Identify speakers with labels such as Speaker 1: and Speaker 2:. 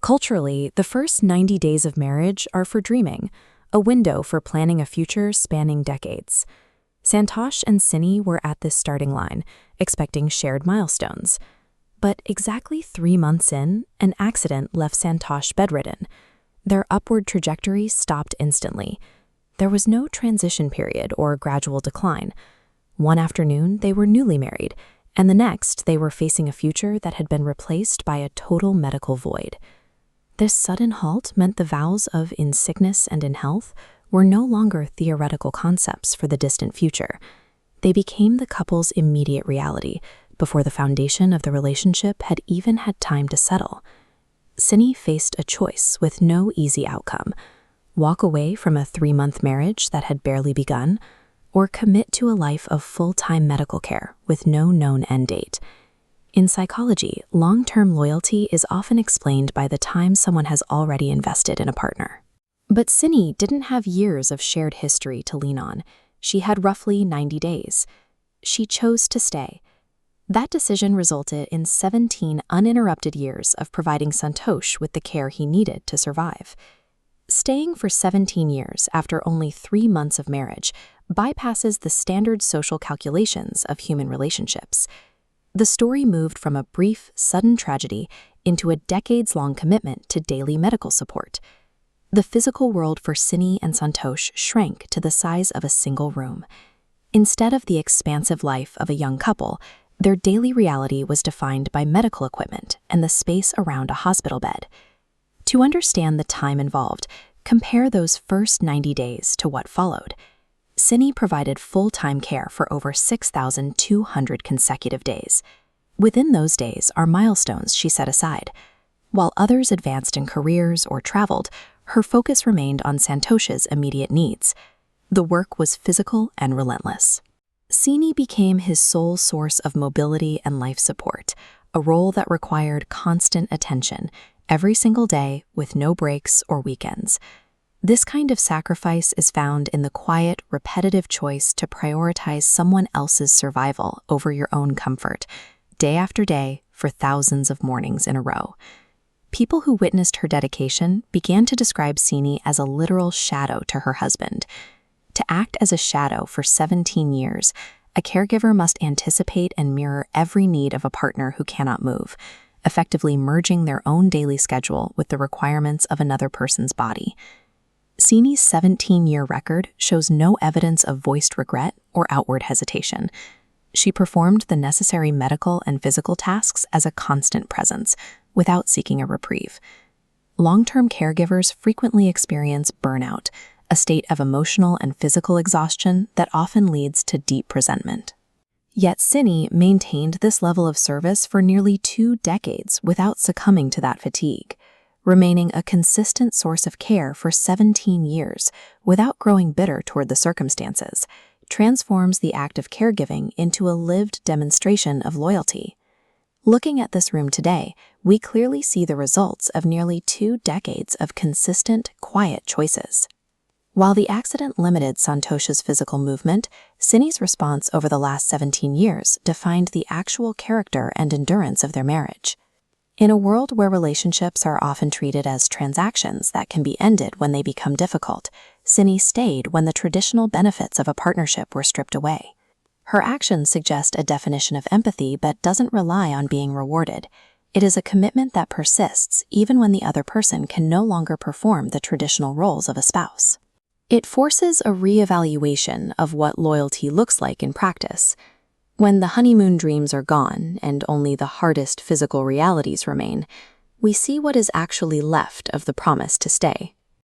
Speaker 1: Culturally, the first 90 days of marriage are for dreaming, a window for planning a future spanning decades. Santosh and Sini were at this starting line, expecting shared milestones. But exactly 3 months in, an accident left Santosh bedridden. Their upward trajectory stopped instantly. There was no transition period or gradual decline. One afternoon, they were newly married, and the next, they were facing a future that had been replaced by a total medical void. This sudden halt meant the vows of in sickness and in health were no longer theoretical concepts for the distant future. They became the couple's immediate reality before the foundation of the relationship had even had time to settle. Sini faced a choice with no easy outcome: walk away from a 3-month marriage that had barely begun, or commit to a life of full-time medical care with no known end date. In psychology, long-term loyalty is often explained by the time someone has already invested in a partner. But Sini didn't have years of shared history to lean on. She had roughly 90 days. She chose to stay. That decision resulted in 17 uninterrupted years of providing Santosh with the care he needed to survive. Staying for 17 years after only 3 months of marriage bypasses the standard social calculations of human relationships. The story moved from a brief, sudden tragedy into a decades-long commitment to daily medical support. The physical world for Sini and Santosh shrank to the size of a single room. Instead of the expansive life of a young couple, their daily reality was defined by medical equipment and the space around a hospital bed. To understand the time involved, compare those first 90 days to what followed. Sini provided full-time care for over 6,200 consecutive days. Within those days are milestones she set aside. While others advanced in careers or traveled, her focus remained on Santosh's immediate needs. The work was physical and relentless. Sini became his sole source of mobility and life support, a role that required constant attention, every single day with no breaks or weekends. This kind of sacrifice is found in the quiet, repetitive choice to prioritize someone else's survival over your own comfort, day after day for thousands of mornings in a row. People who witnessed her dedication began to describe Sini as a literal shadow to her husband. To act as a shadow for 17 years, a caregiver must anticipate and mirror every need of a partner who cannot move, effectively merging their own daily schedule with the requirements of another person's body. Sini's 17-year record shows no evidence of voiced regret or outward hesitation. She performed the necessary medical and physical tasks as a constant presence, without seeking a reprieve. Long-term caregivers frequently experience burnout, a state of emotional and physical exhaustion that often leads to deep resentment. Yet Sini maintained this level of service for nearly 2 decades without succumbing to that fatigue, remaining a consistent source of care for 17 years without growing bitter toward the circumstances, transforms the act of caregiving into a lived demonstration of loyalty. Looking at this room today, we clearly see the results of nearly 2 decades of consistent, quiet choices. While the accident limited Santosh's physical movement, Sini's response over the last 17 years defined the actual character and endurance of their marriage. In a world where relationships are often treated as transactions that can be ended when they become difficult, Sini stayed when the traditional benefits of a partnership were stripped away. Her actions suggest a definition of empathy but doesn't rely on being rewarded. It is a commitment that persists even when the other person can no longer perform the traditional roles of a spouse. It forces a reevaluation of what loyalty looks like in practice. When the honeymoon dreams are gone and only the hardest physical realities remain, we see what is actually left of the promise to stay.